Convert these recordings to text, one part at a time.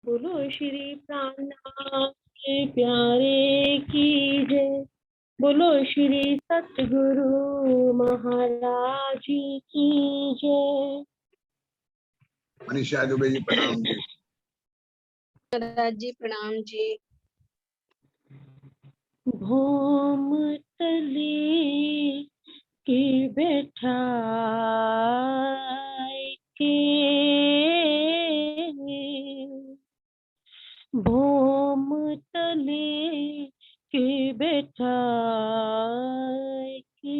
बोलो श्री प्राणनाथ के प्यारे की जय। बोलो श्री सतगुरु महाराज जी की जय। मनीषा दुबे जी प्रणाम जी। महाराज जी प्रणाम जी। भौम तले के बैठा के भौम तले के बैठा के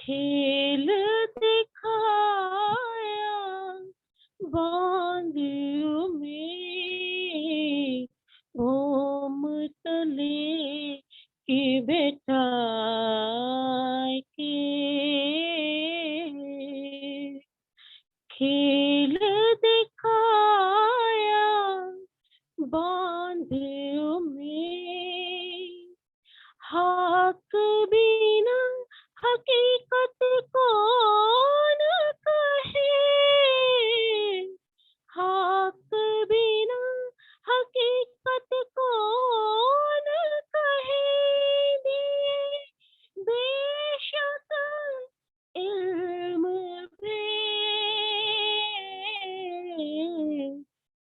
खेल दिखाया बांधियों में भौम तले के बैठा के खेल दिखाया बांधियों में हक बिना हकीकत कौन कहे हक बिना हकीकत कौन कहे दिए बेशक इल्म पे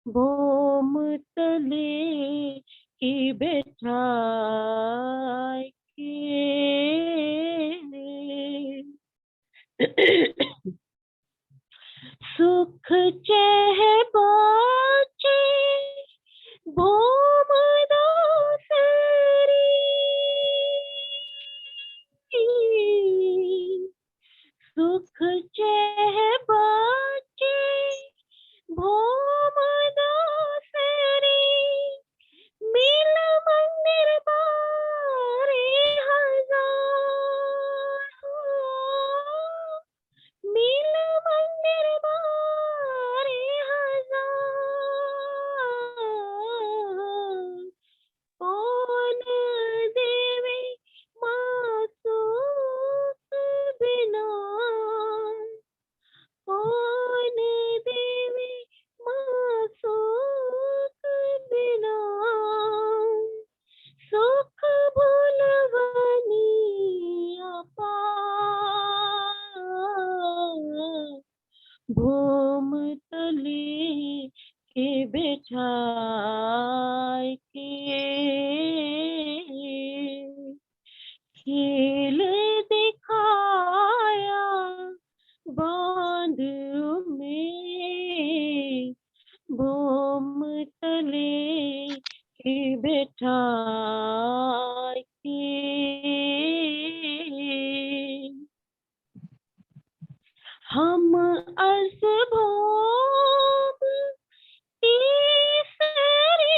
भौम तले की बैठा सुख चह बाचे भौम दासरी सुख चह बाचे भौम दासरी मिल मंदिर बारे हजार हो मिल मंदिर बारे हजार कौन देवे मासूक बिना कौन देवे मासूक बिना सुख भुलवनी अपार भौम तले के बैठा के खेल दिखाया बांध में भौम तले के बैठा के हम असभोग तीसरी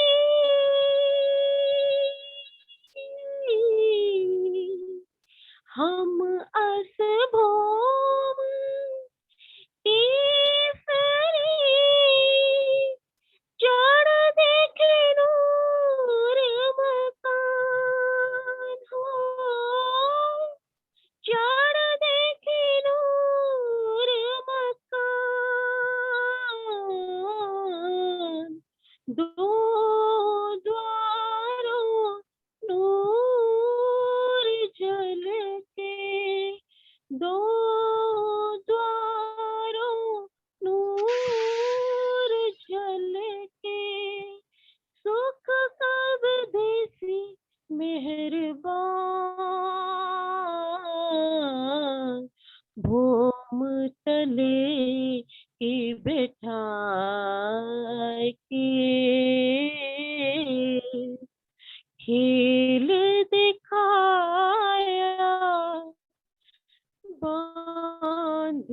हम असभोग तीसरी चढ़ देखे नूर मकान हो चढ़ देखे नूर मकान दो द्वारों नूर जल के दो द्वारों नूर जल के सुख कब देसी मेहरबान भौम तले की बैठा के खेल दिखाया बांध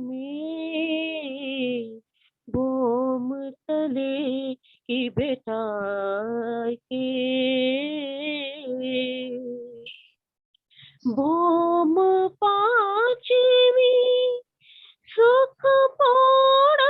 में भौम तले की बैठा के भौम पांचवी सुख पौड़ा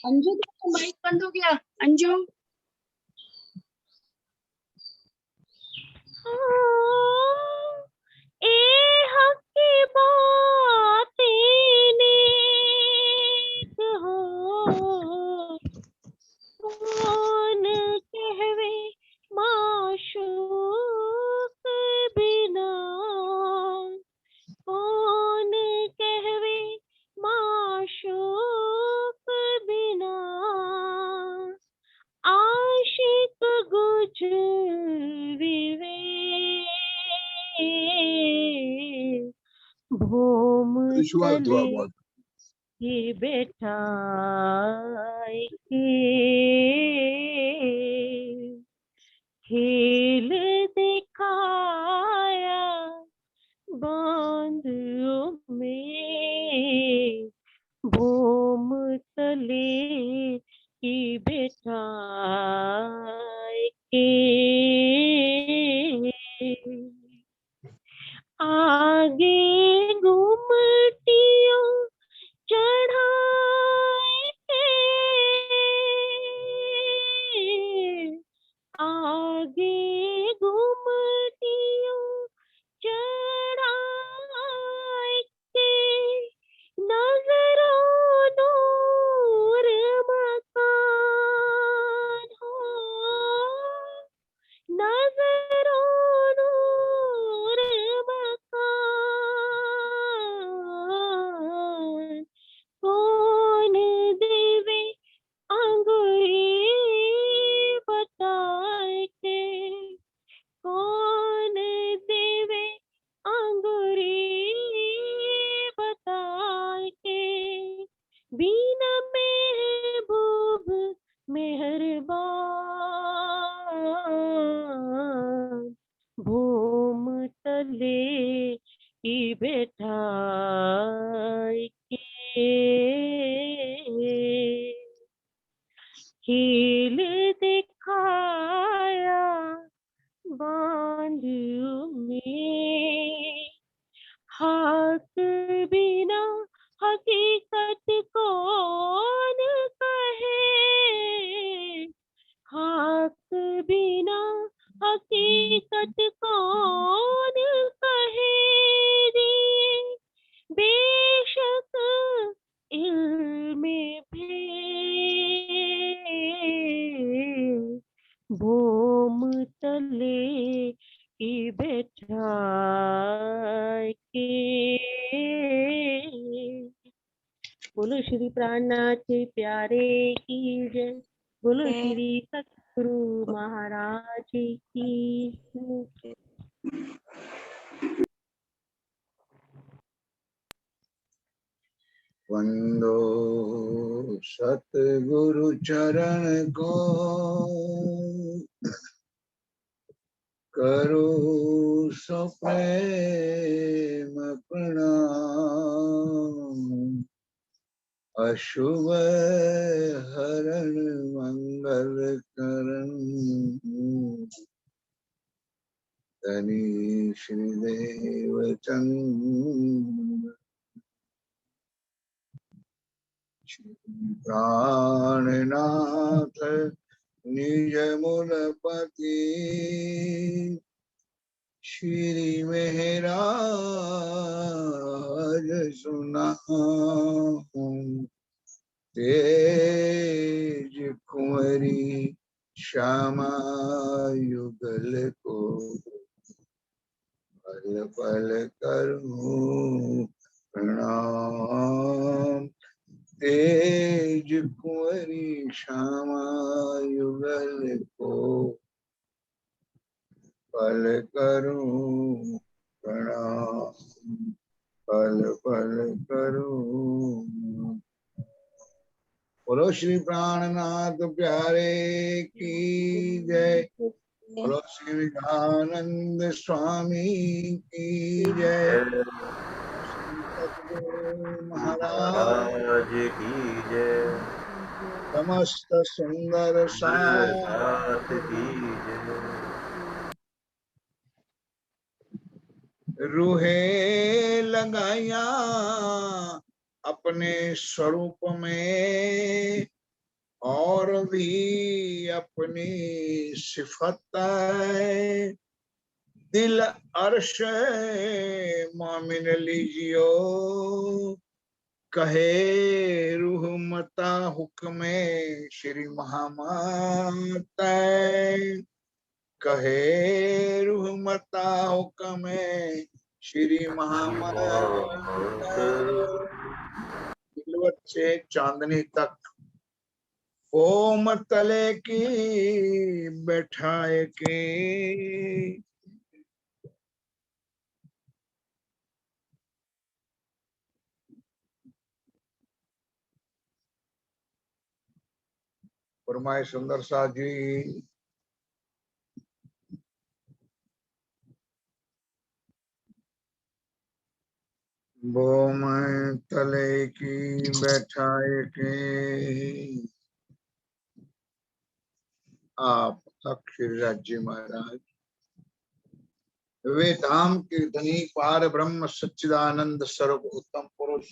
अंजू माइक बंद हो गया। अंजू ए हक की बातें नेक हो, कौन कहवे माशूक बिना, कौन कहवे माशूक बिना, आशिक गुजर भूम विजुअल तले थोड़ा बहुत ही बैठाए के खेल दिखाया बांधों में, भूम तले ही बैठाए के आगे घुमटियों चढ़ाए के, आगे घुमटियों चढ़ाए के, नजरों नूर मकान हो, नजरों नूर मकान, कौन देवे अंगुरी बताए के, कौन देवे अंगुरी बताए के, बिना महबूब मेहरबान, भूम तले ही बैठाए के खेल दिखाया बांध में, हक बिना हकीकत कौन कहे, हक बिना हकीकत कौन कहे दिए, बेशक इल्मे भेद भूम तले ही बैठाए के। बोलो श्री प्राणनाथ प्यारे की जय, बोलो श्री सतगुरु महाराज की जय। वंदो सतगुरु चरण को, करो सो प्रेम प्रणाम, अशुभ हरण मंगल करण, धनी श्रीदेव चंद्र प्राणनाथ निज मूलपति, श्री महराज सुनाऊं, तेज कुंवरी श्यामा युगल को, पल पल करूं प्रणाम, तेज कुंवरी श्यामा युगल को, पल करूं प्रणाम, पल पल करूं। बोलो श्री प्राणनाथ प्यारे की जय, बोलो श्री विवेकानंद स्वामी की जय, महाराज की जय, समस्त सुंदर साथ की जय। रूहे लगाया अपने स्वरूप में, और भी अपनी सिफत है, दिल अर्श मोमिन लीजियो, कहे रूह मता हुक्मे श्री महामाता, कहे रूह मता हुक्मे श्री महामाता। तिलवत से चांदनी तक ओम तले की बैठाए के, फरमाए सुंदर सा जी, वो मैं तले की बैठाए के, आप अक्षरराज जी महाराज वे धाम के धनी पार ब्रह्म सच्चिदानंद स्वरूप उत्तम पुरुष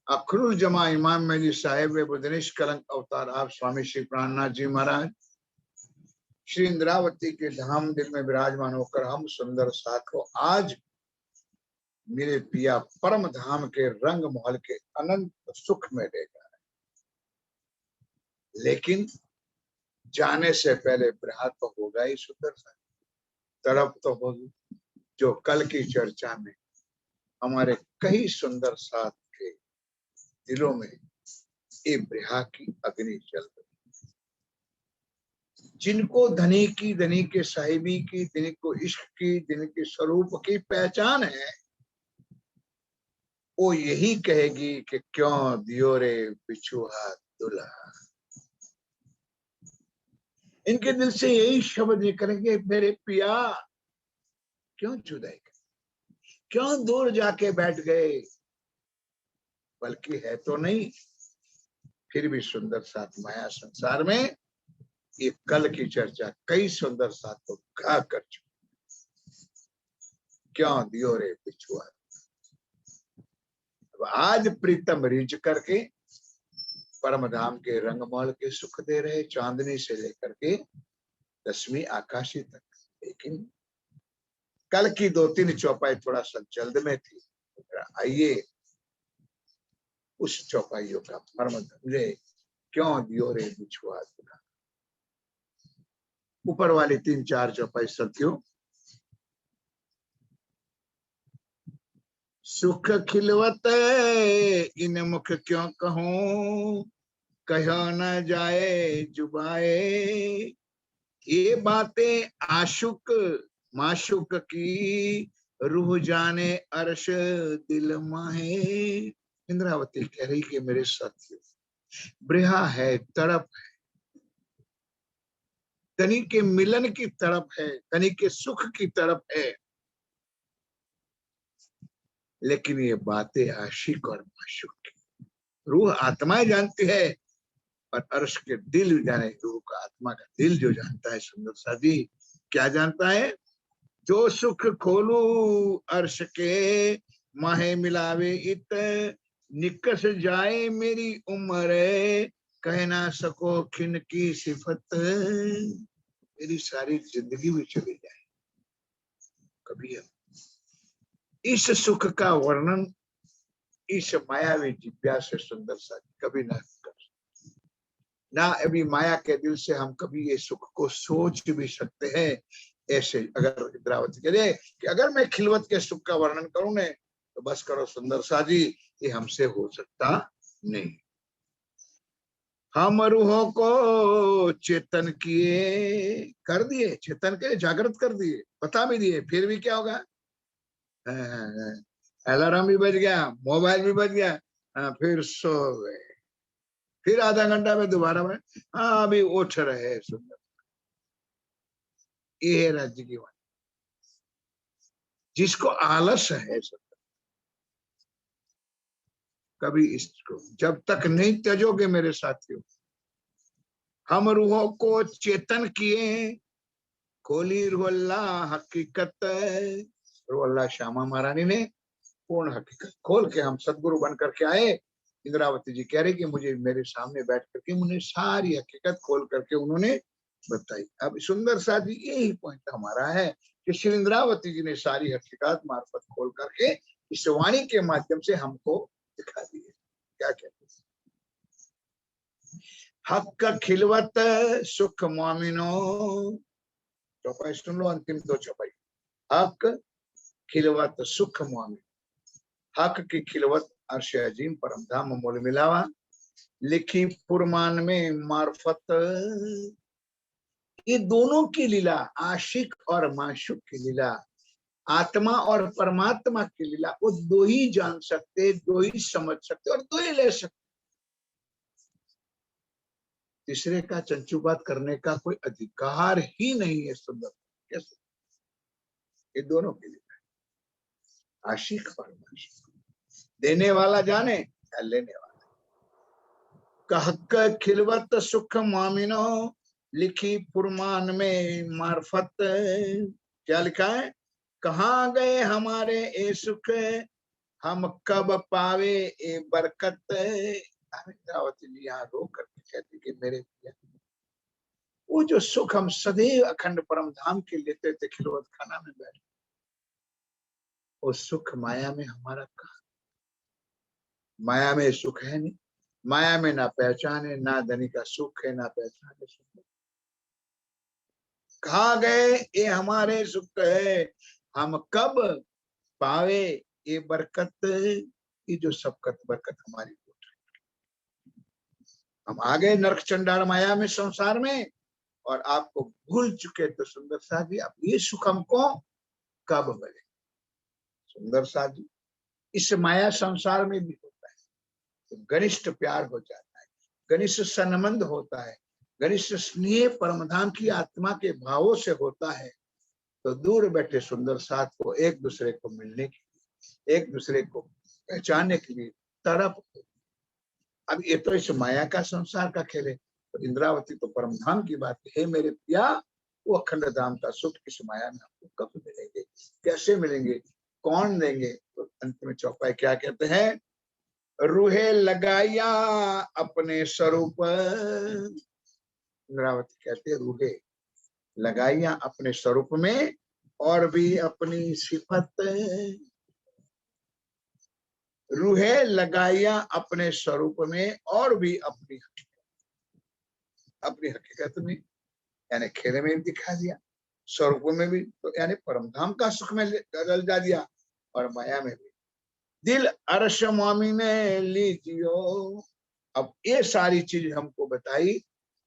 अखरुल जमा इमाम मेली साहेब वे बुधनेश कलंक अवतार आप स्वामी श्री प्राणनाथ जी महाराज श्री इंद्रावती के धाम दिल में विराजमान होकर हम सुंदर साथों आज मेरे पिया परम धाम के रंग महल के अनंत सुख में ले जा रहे, लेकिन जाने से पहले प्रहार तो होगा ही सुंदर सा, तरफ तो होगी जो कल की चर्चा में हमारे कई सुंदर साथ के दिलों में ये ब्रिहा की अग्नि जल रही, जिनको धनी की, धनी के साहिबी की, धनी को इश्क की, धनी के स्वरूप की पहचान है, वो यही कहेगी कि क्यों दियो रे बिछुआ दुल्हा। इनके दिल से यही शब्द निकलेंगे, मेरे पिया क्यों जुदाई कर, क्यों दूर जाके बैठ गए, बल्कि है तो नहीं फिर भी सुंदर साथ माया संसार में ये कल की चर्चा कई सुंदर साथ को गा कर चुके, क्यों दियो रे बिछुआ। अब आज प्रीतम रिज करके परम धाम के रंगमहल के सुख दे रहे, चांदनी से लेकर के 10वीं आकाशी तक, लेकिन कल की 2-3 चौपाई थोड़ा सा जल्द में थी, आइए उस चौपाइयों का मर्म समझे, क्यों दियो रे बिछुआ दुल्हा। ऊपर वाली 3-4 चौपाई सत्यों, सुख खिलवत इन मुख क्यों कहूं, कहो न जाए जुबाए, ये बातें आशुक माशुक की, रूह जाने अर्श दिल माहे। इंद्रावती कह रही कि मेरे साथियों, ब्रिहा है, तड़प है, धनी के मिलन की तड़प है, धनी के सुख की तड़प है, लेकिन ये बातें आशिक और माशूक की, रूह आत्माएं जानती है, और अर्श के दिल जाने, रूह का आत्मा का दिल जो जानता है सुंदर सा जी, क्या जानता है, जो सुख खोलू अर्श के, माहे मिलावे इत, निकस जाए मेरी उम्र, कह ना सको खिन की सिफत, मेरी सारी जिंदगी भी चली जाए, कभी हम इस सुख का वर्णन इस मायावी जिज्ञासा से सुंदर सा कभी ना कर, ना अभी माया के दिल से हम कभी ये सुख को सोच भी सकते हैं। ऐसे अगर इंद्रावती कह रहे कि अगर मैं खिलवत के सुख का वर्णन करूं ने, तो बस करो सुंदर सा जी, ये हमसे हो सकता नहीं। हम रूहों को चेतन किए, कर दिए, चेतन के जागृत कर दिए, बता भी दिए, फिर भी क्या होगा, अलार्म भी बज गया, मोबाइल भी बज गया, फिर सो गए, फिर आधा घंटा में दोबारा में, हाँ अभी उठ रहे सुंदर, ये है राज्य की वाणी। जिसको आलस है सुंदर, कभी इसको जब तक नहीं त्यजोगे मेरे साथियों, हम रूहों को चेतन किए, खोली रुअल्ला हकीकत, रुअल्ला श्यामा महारानी ने पूर्ण हकीकत खोल के हम सदगुरु बन करके आए, इंद्रावती जी कह रहे कि मुझे मेरे सामने बैठ करके मुझे सारी हकीकत खोल करके उन्होंने बताई। अब सुंदर सा जी यही पॉइंट हमारा है कि श्री इंद्रावती जी ने सारी हकीकत मार्फत खोल करके इस वाणी के माध्यम से हमको दिखा दी है। क्या कहते हैं? हक खिलवत सुख मामिनो, चौपाई सुन लो, अंतिम दो चौपाई। हक खिलवत सुख मामिनो, हक की खिलवत अर्श अजीम परम धाम मोल मिलावा, लिखी फुरमान में मार्फत। ये दोनों की लीला, आशिक और माशुक की लीला, आत्मा और परमात्मा की लीला, वो दो ही जान सकते, दो ही समझ सकते और दो ही ले सकते। तीसरे का चंचुबात करने का कोई अधिकार ही नहीं है। सुंदर कैसे? ये दोनों के लिए आशिक और माशिक, देने वाला जाने या लेने वाला। कहक खिलवत सुख मामिनो, लिखी फुरमान में मार्फत। क्या लिखा है? कहाँ गए हमारे ए सुख, हम कब पावे ए बरकत। इंद्रावती जी यहाँ रो करके कहती कि मेरे पिया, वो जो सुख हम सदैव अखंड परम धाम के लेते थे खिलवत खाना में बैठ, वो सुख माया में हमारा कहा? माया में सुख है नहीं, माया में ना पहचान है, ना धनी का सुख है, ना पहचान है सुख। कहाँ गए ये हमारे सुख है, हम कब पावे ये बरकत। ये जो सबकत बरकत हमारी, हम आ गए नरक चंडाल माया में संसार में और आपको भूल चुके। तो सुंदर सा जी अब ये सुख हमको कब मिले? सुंदर सा जी इस माया संसार में भी होता है तो घनिष्ठ प्यार हो जाता है, घनिष्ठ संबंध होता है, घनिष्ठ स्नेह परमधाम की आत्मा के भावों से होता है। तो दूर बैठे सुंदर साथ को एक दूसरे को मिलने के लिए, एक दूसरे को पहचानने के लिए तड़प। अब ये तो इस माया का संसार का खेल है। तो इंद्रावती तो परम धाम की बात है मेरे पिया, वो अखंड धाम का सुख इस माया में आपको कब मिलेंगे, कैसे मिलेंगे, कौन देंगे? तो अंत में चौपाई क्या कहते हैं? रूहे लगाया अपने स्वरूप। इंद्रावती कहते हैं रूहे लगाइया अपने स्वरूप में और भी अपनी सिफत। रूहे लगाइया अपने स्वरूप में और भी अपनी हकीकत में, यानी खेल में भी दिखा दिया, स्वरूप में भी तो यानी परमधाम का सुख में रल जा दिया और माया में भी। दिल अर्श मामी में लीजियो। अब ये सारी चीज हमको बताई,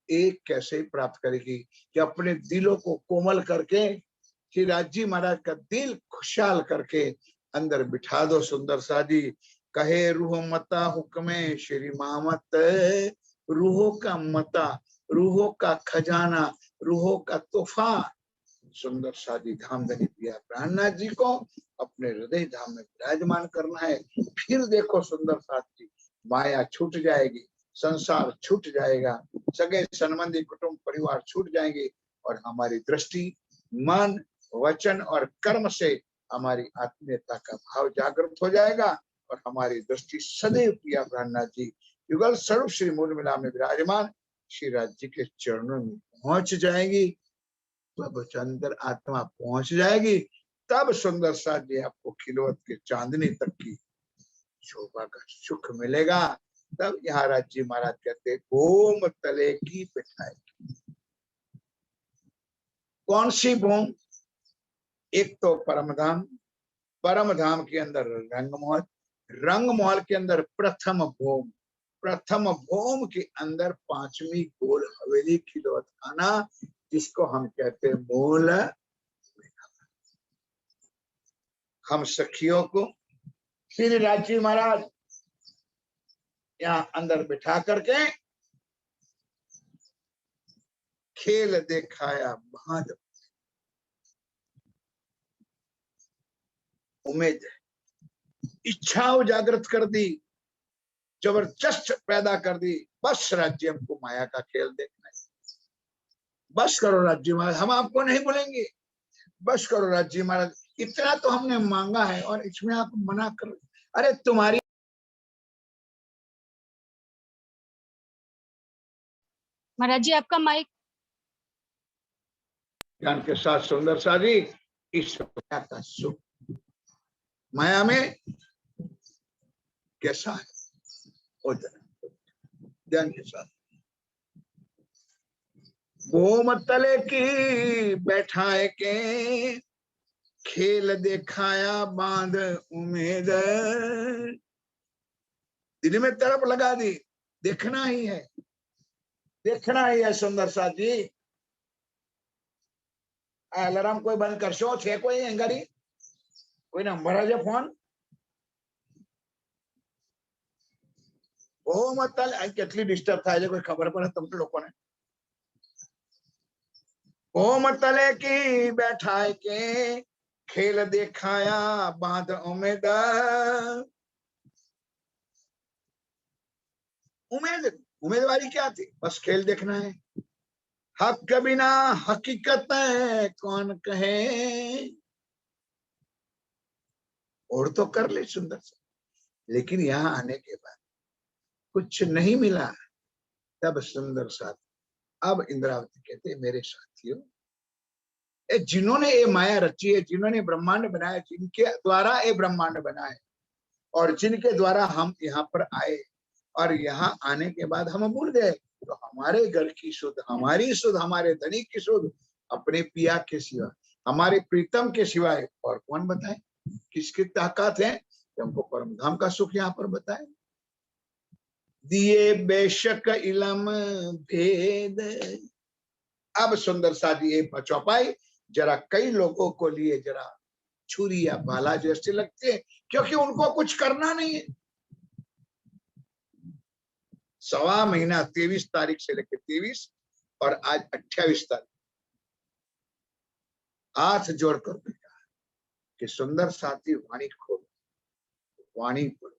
एक कैसे प्राप्त करेगी कि अपने दिलों को कोमल करके श्री राजी महाराज का दिल खुशहाल करके अंदर बिठा दो। सुंदर सा जी कहे रूह मता हुक्मे श्री मामत, रूहों का मता, रूहों का खजाना, रूहों का तोहफा सुंदर सा जी धाम धनी पिया प्राणनाथ जी को अपने हृदय धाम में विराजमान करना है। फिर देखो सुंदर साथ जी माया छूट जाएगी, संसार छूट जाएगा, सगे संबंधी कुटुंब परिवार छूट जाएंगे और हमारी दृष्टि मन वचन और कर्म से हमारी आत्मीयता का भाव जागृत हो जाएगा और हमारी दृष्टि सदैव पिया प्राणनाथ जी युगल स्वरूप श्री मूल मिला में विराजमान श्री राज जी के चरणों में पहुंच जाएगी। तब अंदर आत्मा पहुंच जाएगी, तब सुंदर सा जी आपको खिलवत के चांदनी तक की शोभा का सुख मिलेगा। तब यहाँ राज जी महाराज कहते भूम तले की पिठाई। कौन सी भूम? एक तो परमधाम, परमधाम के अंदर रंगमहल, रंगमहल के अंदर प्रथम भूम, प्रथम भूम के अंदर पांचवी गोल हवेली खिलवत खाना, जिसको हम कहते हैं मूल। हम सखियों को श्री राजी महाराज यहाँ अंदर बिठा करके खेल दिखाया भांज, उम्मीद इच्छा उजागृत कर दी, जबरदस्त पैदा कर दी। बस राज्य हमको माया का खेल देखना है, बस करो राज्य महाराज, हम आपको नहीं बोलेंगे, बस करो राज्य महाराज, इतना तो हमने मांगा है और इसमें आप मना कर। अरे तुम्हारी महाराज जी आपका माइक। ज्ञान के साथ सुंदर सा जी इस माया का सुख, माया में कैसा है वो ध्यान के साथ। वो तले की बैठाए के खेल दिखाया बांध उम्मीद, दिल में तरफ लगा दी, देखना ही है, देखना ही है सुंदर सा जी। अलार्म कोई बंद कर शो छे कोई एंगरी कोई नंबर है जो फोन वो मतलब કેટલી ડિસ્ટર્બ થાય છે કોઈ ખબર પડે તમને લોકોને? वो मतले की बैठाए के खेल दिखाया बांध उम्मीद, उम्मीद उम्मीदवारी क्या थी? बस खेल देखना है। हक के बिना हकीकत कौन कहे, और तो कर ले सुंदर से, लेकिन यहाँ आने के बाद कुछ नहीं मिला। तब सुंदर साथी, अब इंद्रावती कहते मेरे साथियों, जिन्होंने ये माया रची है, जिन्होंने ब्रह्मांड बनाया, जिनके द्वारा ये ब्रह्मांड बना है और जिनके द्वारा हम यहाँ पर आए, और यहाँ आने के बाद हम भूल गए तो हमारे घर की सुध, हमारी सुध, हमारे धनी की सुध अपने पिया के सिवा, हमारे प्रीतम के सिवाय और कौन बताए? किसकी ताकत है कि हमको परम धाम का सुख यहाँ पर बताए? दिए बेशक इलम भेद। अब सुंदर सा जी चौपाई जरा कई लोगों को लिए जरा छुरी या भाला जैसे लगते हैं, क्योंकि उनको कुछ करना नहीं है। 1.25 महीना 23 तारीख से लेकर 23 और आज 28 तारीख, हाथ जोड़कर कहा कि सुंदर साथी वाणी खोलो, वाणी पढ़ो।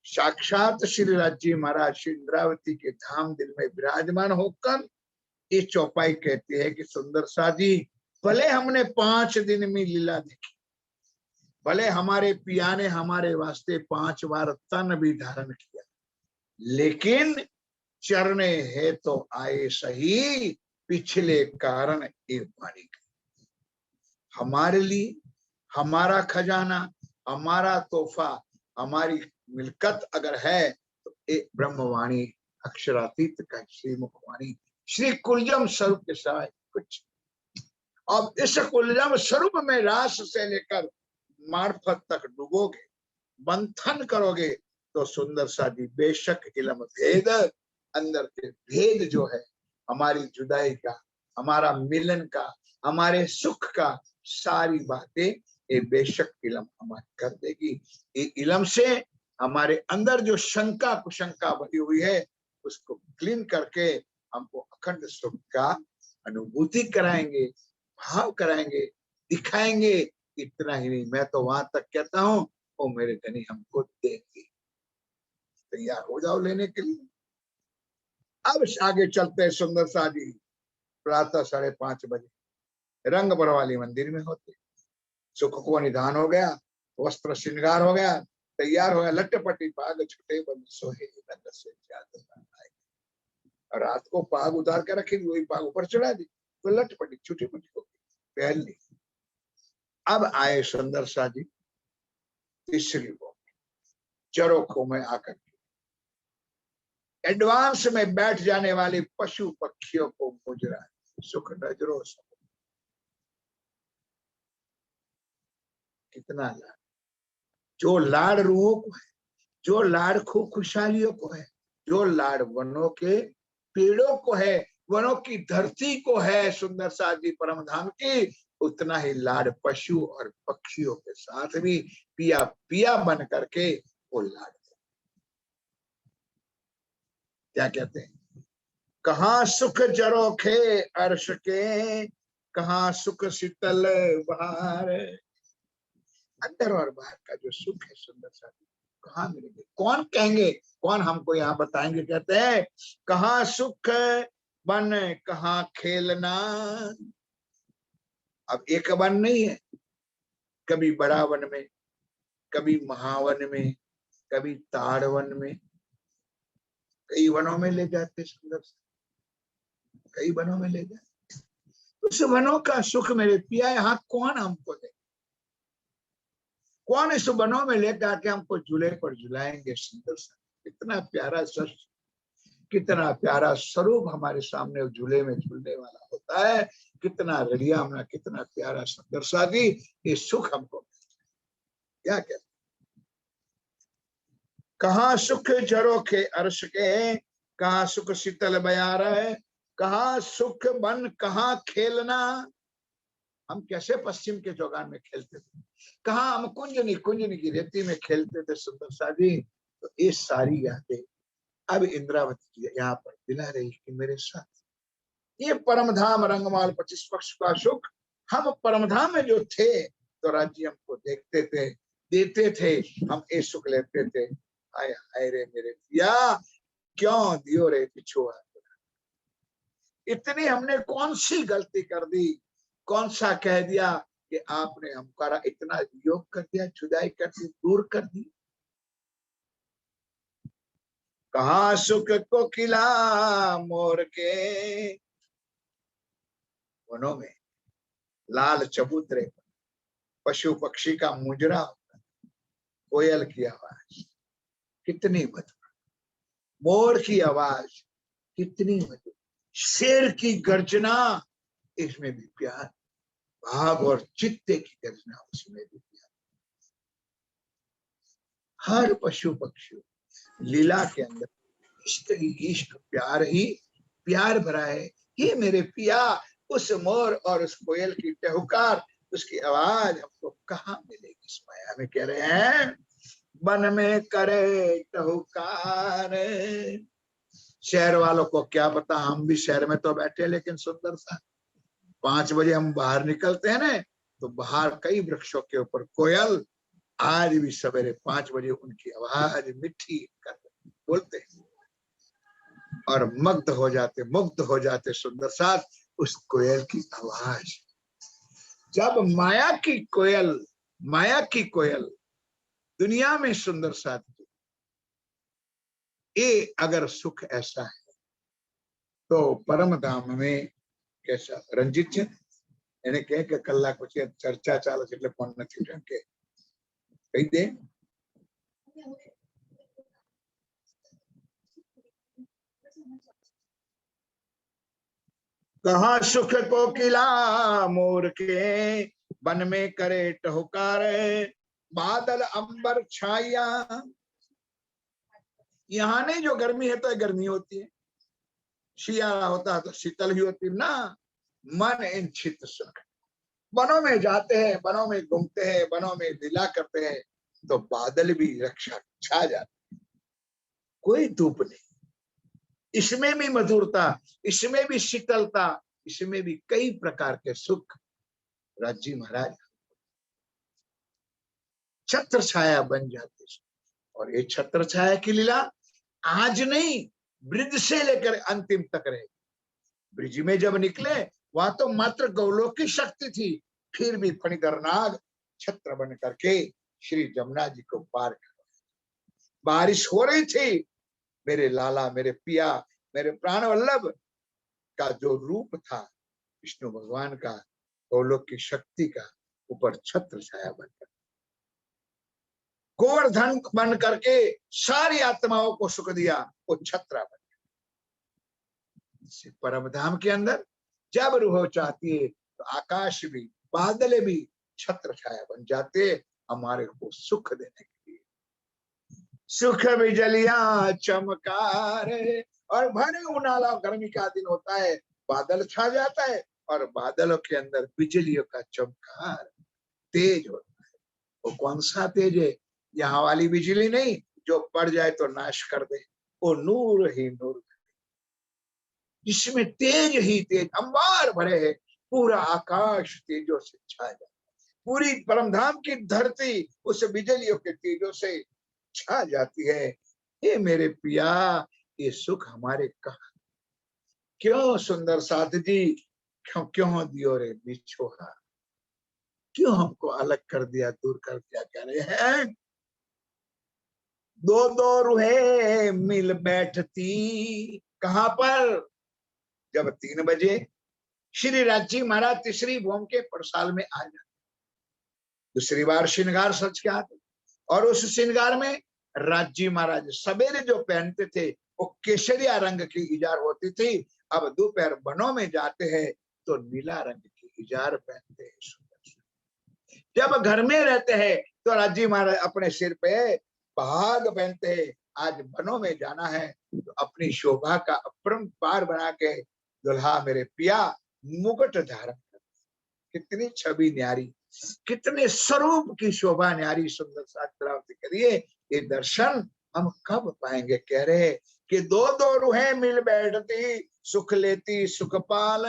साक्षात श्री राज्य महाराज श्री इंद्रावती के धाम दिल में विराजमान होकर ये चौपाई कहती है कि सुंदर साथी, भले हमने 5 दिन में लीला देखी, भले हमारे पिया ने हमारे वास्ते 5 बार तन भी धारण किया, लेकिन चरणे है तो आए सही, पिछले कारण एक वाणी। हमारे लिए हमारा खजाना, हमारा तोहफा, हमारी मिल्कत अगर है तो एक ब्रह्मवाणी अक्षरातीत का श्रीमुखवाणी श्री कुलजम स्वरूप के सिवाय कुछ। अब इस कुलजम स्वरूप में रास से लेकर मार्फत तक डूबोगे, मंथन करोगे तो सुंदर सा जी बेशक इलम भेद, अंदर के भेद जो है हमारी जुदाई का, हमारा मिलन का, हमारे सुख का, सारी बातें ये बेशक इलम हमारी कर देगी। ये इलम से हमारे अंदर जो शंका कुशंका भरी हुई है उसको क्लीन करके हमको अखंड सुख का अनुभूति कराएंगे, भाव कराएंगे, दिखाएंगे। इतना ही नहीं, मैं तो वहां तक कहता हूं वो मेरे धनी हमको देंगे। तैयार हो जाओ लेने के लिए। अब आगे चलते हैं सुंदर सा जी। प्रातः 5:30 बजे रंग बरवाली मंदिर में होते, सुख को निधान हो गया, वस्त्र श्रृंगार हो गया, तैयार हो गया, लटपटी पाग छुटे बंद सोहे नंद से आए। और रात को पाग उतार के रखी, वही पाग ऊपर चढ़ा दी तो लटपटी छुटी मुटी हो गई, पहन ली। अब आए सुंदर सा जी तीसरी वो चरोखों में आकर एडवांस में बैठ जाने वाले पशु पक्षियों को गुजरा सुख नजरों से। कितना लाड, जो लाड रूहों को है, जो लाड खुशहालियों को है, जो लाड वनों के पेड़ों को है, वनों की धरती को है सुंदर सा जी परम धाम की, उतना ही लाड पशु और पक्षियों के साथ भी पिया पिया बन करके वो लाड। क्या कहते हैं? कहाँ सुख जरोखे अर्श के, कहाँ सुख शीतल बहार। अंदर और बाहर का जो सुख है सुंदर सा कहाँ मिलेंगे? कौन कहेंगे? कौन हमको यहाँ बताएंगे? कहते हैं कहाँ सुख बन कहाँ खेलना। अब एक वन नहीं है, कभी बड़ा वन में, कभी महावन में, कभी ताड़ वन में, कई वनों में ले जाते सुंदर से। कई वनों में ले जाए। उस वनों का सुख मेरे पिया यहाँ कौन हमको दे, कौन इस वनों में लेकर आके हमको झूले पर झुलाएंगे। सुंदर सा कितना प्यारा सच, कितना प्यारा स्वरूप हमारे सामने झूले में झूलने वाला होता है। कितना रड़ियामना, कितना प्यारा सुंदर सा जी ये सुख हमको क्या कहते। कहाँ सुख झरोखे अर्श के, कहाँ सुख शीतल बयार है, कहाँ सुख बन कहाँ खेलना। हम कैसे पश्चिम के चौगान में खेलते थे, कहाँ हम कुंजनी की रेती में खेलते थे सुंदर सा जी। तो ये सारी यादें अब इंद्रावती यहाँ पर दिला रही कि मेरे साथ ये परमधाम रंगमाल 25 पक्ष का सुख। हम परमधाम में जो थे तो राज्य हमको देखते थे, देते थे, हम ये सुख लेते थे। हाय हाय रे मेरे पिया क्यों दियो रे पिछुआ। इतनी हमने कौन सी गलती कर दी, कौन सा कह दिया कि आपने हमारा इतना योग कर दिया, जुदाई कर दी, दूर कर दी। कहाँ सुख को खिला मोर के, वनों में लाल चबूतरे, पशु पक्षी का मुजरा, कोयल की आवाज कितनी मधुर, मोर की आवाज कितनी मधुर, शेर की गर्जना इसमें भी प्यार, भाग और चित्ते की गर्जना उसमें भी प्यार। हर पशु पक्षी लीला के अंदर इश्क प्यार ही प्यार भरा है। ये मेरे पिया उस मोर और उस कोयल की टहुकार, उसकी आवाज हमको कहाँ मिलेगी इस माया में। कह रहे हैं वन में करे टहुकार। शहर वालों को क्या पता, हम भी शहर में तो बैठे, लेकिन सुंदर सा 5 बजे हम बाहर निकलते हैं ना, तो बाहर कई वृक्षों के ऊपर कोयल आज भी सवेरे 5 बजे उनकी आवाज मिठी कर बोलते हैं और मुग्ध हो जाते सुंदर साथ उस कोयल की आवाज। जब माया की कोयल दुनिया में सुंदर साथ, ये अगर सुख ऐसा है तो परम धाम में कैसा। रंजीत जी એને કહે કે કલાક પછી ચર્ચા ચાલે છે એટલે ફોન નથી ઉઠ્યો કે કહી દે। कहाँ सुख कोकिला मोर के, वन में करे टहुकार, बादल अंबर छाया। यहाँ नहीं जो गर्मी है तो गर्मी होती है, शियाला होता है तो शीतल ही होती ना। मन इन चित्त सुख, वनों में जाते हैं, वनों में घूमते हैं, वनों में लीला करते हैं तो बादल भी रक्षा छा जाते, कोई धूप नहीं। इसमें भी मधुरता, इसमें भी शीतलता, इसमें भी कई प्रकार के सुख। राज्य महाराज छत्र छाया बन जाते। और ये छत्र छाया की लीला आज नहीं, ब्रिज से लेकर अंतिम तक रहे। ब्रिज में जब निकले वहां तो मात्र गौलोक की शक्ति थी, फिर भी फणिधर नाग छत्र बन करके श्री जमुना जी को पार कर। बारिश हो रही थी, मेरे लाला, मेरे पिया, मेरे प्राण वल्लभ का जो रूप था विष्णु भगवान का, गौलोक की शक्ति का, ऊपर छत्र छाया बनकर गोवर्धन बन करके सारी आत्माओं को सुख दिया, वो छत्रा बन गया। परम धाम के अंदर जब रूह चाहती है तो आकाश भी, बादल भी छत्र छाया बन जाते हमारे को सुख देने के लिए। सुख बिजलियां चमकार, और भरे उनाला गर्मी का दिन होता है, बादल छा जाता है और बादलों के अंदर बिजलियों का चमकार तेज होता है। वो कौन सा तेज है? यहाँ वाली बिजली नहीं जो पड़ जाए तो नाश कर दे, वो नूर ही नूर, जिसमें तेज ही तेज अंबार भरे है, पूरा आकाश तेजों से छा जाता है, पूरी परमधाम की धरती उस बिजलियों के तेजों से छा जाती है। ये मेरे पिया ये सुख हमारे कहा, क्यों सुंदर साथ जी, क्यों दियो रे बिछोहा, क्यों हमको अलग कर दिया, दूर कर दिया। कह रहे हैं दो दो रूहे मिल बैठती, कहां पर? जब 3 बजे श्री राज्य महाराज तीसरी भूम के परसाल में आ जाते, दूसरी बार श्रृंगार सच के आते, और उस श्रृंगार में राज्य महाराज सवेरे जो पहनते थे वो केसरिया रंग की इजार होती थी, अब दोपहर वनों में जाते हैं तो नीला रंग की इजार पहनते हैं। सुंदर। जब घर में रहते हैं तो राज्य महाराज अपने सिर पे भाग पहनते हैं, आज वनों में जाना है तो अपनी शोभा का अपरंपार बना के दुल्हा मेरे पिया मुकुट धारण कर, कितनी छवि न्यारी, कितने स्वरूप की शोभा न्यारी सुंदर साद्रावती करिए। ये दर्शन हम कब पाएंगे? कह रहे कि दो दो रूहें मिल बैठती सुख लेती सुखपाल।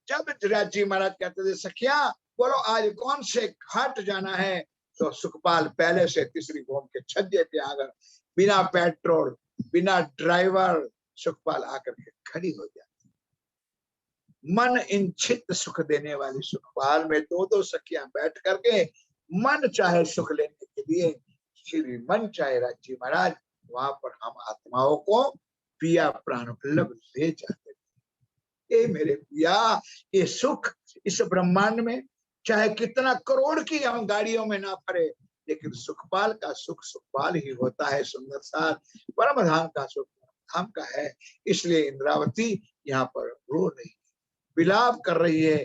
जब राज्य महाराज कहते थे सखिया बोलो आज कौन से घाट जाना है, तो सुखपाल पहले से तीसरी भूम के छज्जे पे आकर बिना पेट्रोल बिना ड्राइवर सुखपाल आकर के खड़ी हो जाती। मन इंचित सुख देने वाली सुखपाल में दो दो सखियां बैठ करके मन चाहे सुख लेने के लिए श्री मन चाहे राज्य महाराज वहां पर हम आत्माओं को पिया प्राण वल्लभ ले जाते थे। ए मेरे पिया, ये सुख इस ब्रह्मांड में चाहे कितना करोड़ की हम गाड़ियों में ना फरे, लेकिन सुखपाल का सुख सुखपाल ही होता है। सुंदर सार परम धाम का सुख धाम का है। इसलिए इंद्रावती यहाँ पर रो रही है, विलाप कर रही है,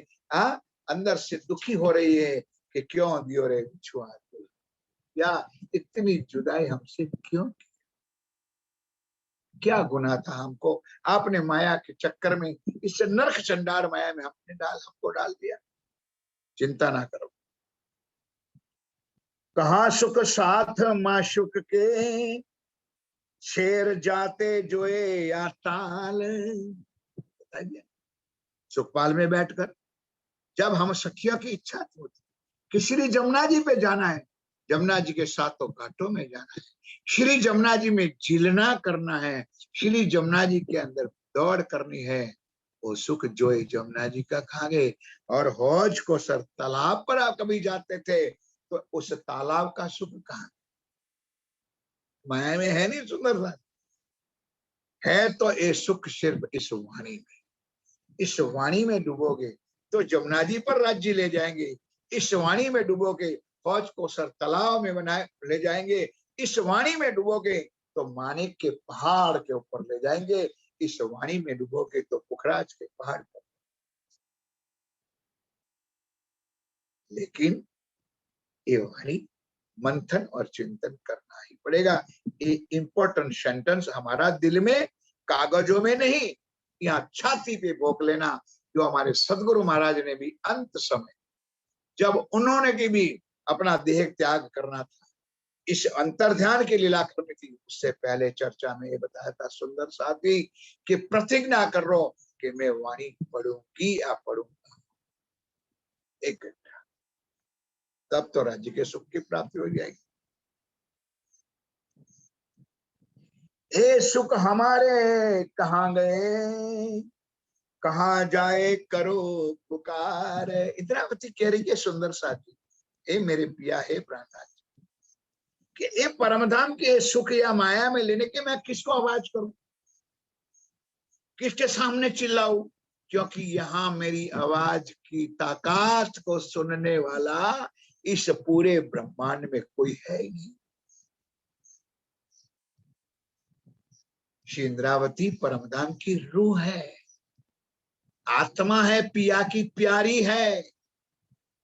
अंदर से दुखी हो रही है कि क्यों दियो रे छुआ, या इतनी जुदाई हमसे क्यों की? क्या गुनाह था हमको? आपने माया के चक्कर में इस नरक चंडाल माया में हमको डाल दिया। चिंता ना करो। कहा सुख साथ माशुक के शेर जाते जोए या ताल। बताइए, सुखपाल में बैठकर जब हम सखियों की इच्छा होती कि श्री जमुना जी पे जाना है, जमुना जी के सातों घाटों में जाना है, श्री जमुना जी में झीलना करना है, श्री जमुना जी के अंदर दौड़ करनी है, वो सुख जोए जमुना जी का खागे। और हौज को सर तालाब पर आप कभी जाते थे तो उस तालाब का सुख कहाँ? माया में है नहीं सुंदर सा है, तो ये सुख सिर्फ इस वाणी में, इस वाणी में डूबोगे तो जमुना जी पर राज्य ले जाएंगे, इस वाणी में डूबोगे फौज को सर तालाब में बनाए ले जाएंगे, इस वाणी में डूबोगे तो मानिक के पहाड़ के ऊपर ले जाएंगे, इस वाणी में डूबोगे तो पुखराज के पहाड़ पर। लेकिन ये वाणी मंथन और चिंतन करना ही पड़ेगा। ये इंपॉर्टेंट सेंटेंस हमारा दिल में, कागजों में नहीं, यहाँ छाती पे भोग लेना, जो हमारे सदगुरु महाराज ने भी अंत समय जब उन्होंने की भी अपना देह त्याग करना था, इस अंतर ध्यान की लीला करनी थी, उससे पहले चर्चा में ये बताया था सुंदर साथी कि प्रतिज्ञा कर लो कि मैं वाणी पढ़ूंगी या पढ़ूंगा 1 घंटा, तब तो राज्य के सुख की प्राप्ति हो जाएगी। हे सुख हमारे कहाँ गए, कहाँ जाए करो पुकार। इंद्रावती कह रही है सुंदर साथी, ए मेरे पिया है प्राणनाथ, कि ये परमधाम के सुख या माया में लेने के मैं किसको आवाज करूं, किसके सामने चिल्लाऊं, क्योंकि यहाँ मेरी आवाज की ताकत को सुनने वाला इस पूरे ब्रह्मांड में कोई है ही नहीं। श्री इंद्रावती परमधाम की रूह है, आत्मा है, पिया की प्यारी है।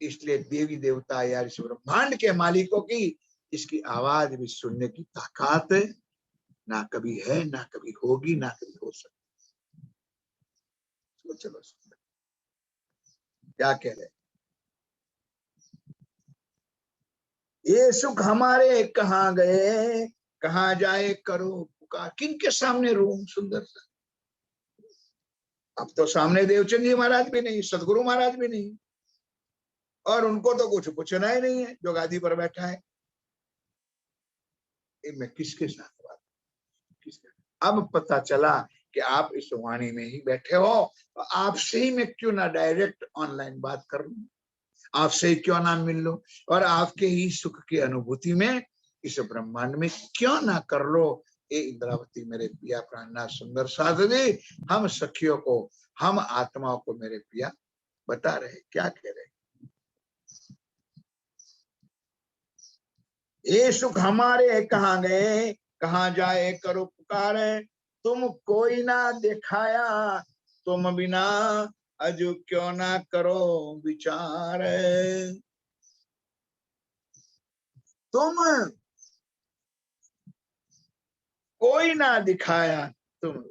इसलिए देवी देवता या इस ब्रह्मांड के मालिकों की इसकी आवाज भी सुनने की ताकत ना कभी है, ना कभी होगी, ना कभी हो सकती। चलो क्या कह रहे, ये सुख हमारे कहाँ गए, कहाँ जाए करो पुकार। किनके सामने रूम सुंदर सा, अब तो सामने देवचंद जी महाराज भी नहीं, सदगुरु महाराज भी नहीं, और उनको तो कुछ पूछना ही नहीं है जो गादी पर बैठा है। मैं किसके साथ बात, किसके? अब पता चला कि आप इस वाणी में ही बैठे हो, तो आपसे ही मैं क्यों ना डायरेक्ट ऑनलाइन बात कर लूं, आपसे ही क्यों ना मिल लो, और आपके ही सुख की अनुभूति में इस ब्रह्मांड में क्यों ना कर लो। ए इंद्रावती मेरे पिया प्राणनाथ सुंदर साध्वी, हम सखियों को, हम आत्माओं को मेरे पिया बता रहे, क्या कह रहे? ये सुख हमारे कहाँ गए, कहाँ जाए करो पुकारे, तुम कोई ना दिखाया, तुम बिना अजू क्यों ना करो विचार। तुम कोई ना दिखाया, तुम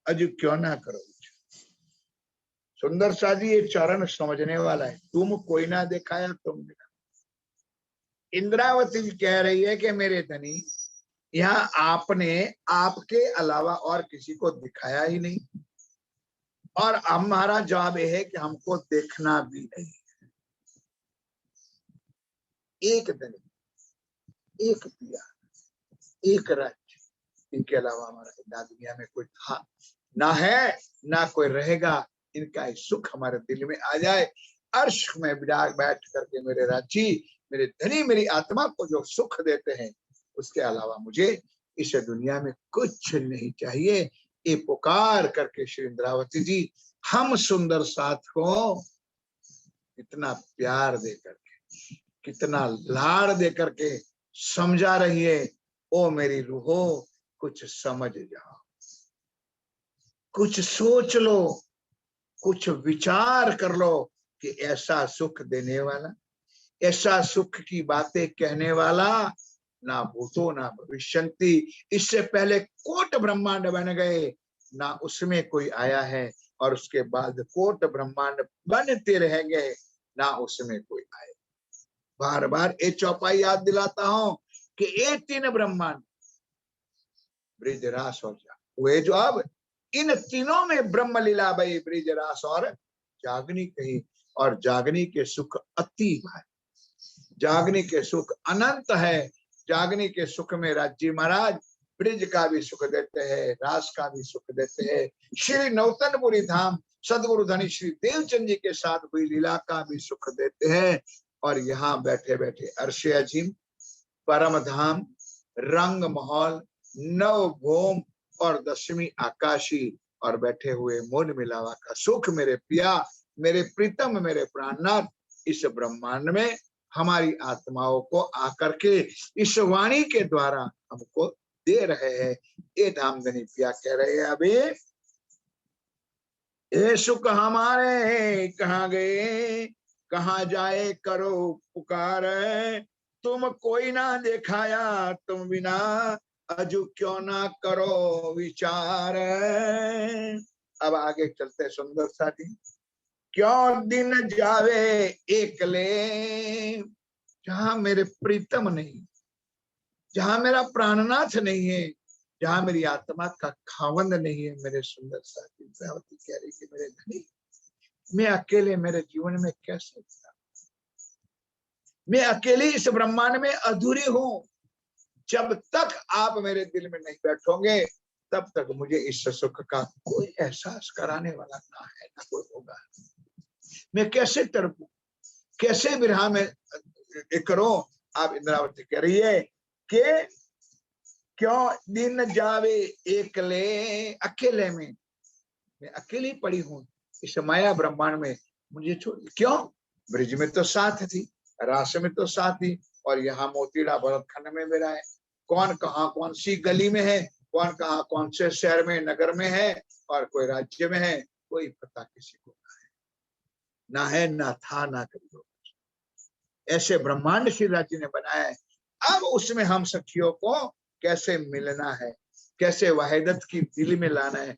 अजू क्यों ना करो विचार। सुंदर साजी ये चरण समझने वाला है। तुम कोई ना दिखाया, तुम बिना। इंद्रावती जी कह रही है कि मेरे धनी, यहाँ आपने आपके अलावा और किसी को दिखाया ही नहीं, और हमारा जवाब यह है कि हमको देखना भी नहीं। एक धनी, एक पिया, एक राज्य, इनके अलावा हमारा दुनिया में कोई था ना है, ना कोई रहेगा। इनका सुख हमारे दिल में आ जाए, अर्श में विराग बैठ करके मेरे राजी, मेरे धनी, मेरी आत्मा को जो सुख देते हैं, उसके अलावा मुझे इस दुनिया में कुछ नहीं चाहिए। ये पुकार करके श्री इंद्रावती जी हम सुंदर साथ को इतना प्यार दे करके, कितना लाड़ दे करके समझा रही है। ओ मेरी रूहो, कुछ समझ जाओ, कुछ सोच लो, कुछ विचार कर लो कि ऐसा सुख देने वाला, ऐसा सुख की बातें कहने वाला ना भूतो ना भविष्यंति, इससे पहले कोट ब्रह्मांड बन गए, ना उसमें कोई आया है, और उसके बाद कोट ब्रह्मांड बनते रह गए, ना उसमें कोई आए। बार बार ये चौपाई याद दिलाता हूं कि ये तीन ब्रह्मांड, ब्रिज रास और वे जो अब इन तीनों में ब्रह्म लीला भई, ब्रिज रास और जागनी कही, और जागनी के सुख अतीब है, जागनी के सुख अनंत है। जागनी के सुख में राज्य महाराज ब्रिज का भी सुख देते हैं, रास का भी सुख देते हैं, श्री नौतनपुरी धाम सदगुरु धनी श्री देवचंद जी के साथ हुई लीला का भी सुख देते हैं। और यहाँ बैठे बैठे अर्श अजीम, परम धाम, रंग महल, नव भूम और दशमी आकाशी, और बैठे हुए मोन मिलावा का सुख मेरे पिया, मेरे प्रीतम, मेरे प्राणनाथ इस ब्रह्मांड में हमारी आत्माओं को आकर के इस वाणी के द्वारा हमको दे रहे हैं। ये धामधनी पिया कह रहे हैं, अभी ये सुख हमारे कहाँ गए, कहाँ जाए करो पुकार, तुम कोई ना दिखाया, तुम बिना अजू क्यों ना करो विचार। अब आगे चलते सुंदर साथी। क्यों दिन जावे एकले, जहां मेरे प्रीतम नहीं, जहां मेरा प्राणनाथ नहीं है, जहां मेरी आत्मा का खावंद नहीं है, मेरे सुंदर साथी इंद्रावती कह रही कि मेरे धनी, मैं अकेले मेरे जीवन में कैसे था, मैं अकेले इस ब्रह्मांड में अधूरी हूं। जब तक आप मेरे दिल में नहीं बैठोगे, तब तक मुझे इस सुख का कोई एहसास कराने वाला ना है, ना कोई होगा। मैं कैसे तड़पूं, कैसे विरह में करूं। आप इंद्रावती कह रही है कि क्यों दिन जावे एकले, अकेले में, मैं अकेली पड़ी हूं इस माया ब्रह्मांड में, मुझे छोड़। क्यों? ब्रिज में तो साथ थी, रास में तो साथ थी, और यहाँ मोतीड़ा भरतखंड में मेरा है। कौन कहाँ कौन सी गली में है, कौन कहाँ कौन से शहर में, नगर में है, और कोई राज्य में है, कोई पता किसी को ना है, ना था, ना कभी होगा। ऐसे ब्रह्मांड श्री राज्य ने बनाया है। अब उसमें हम सखियों को कैसे मिलना है, कैसे वहीदत की दिल में लाना है,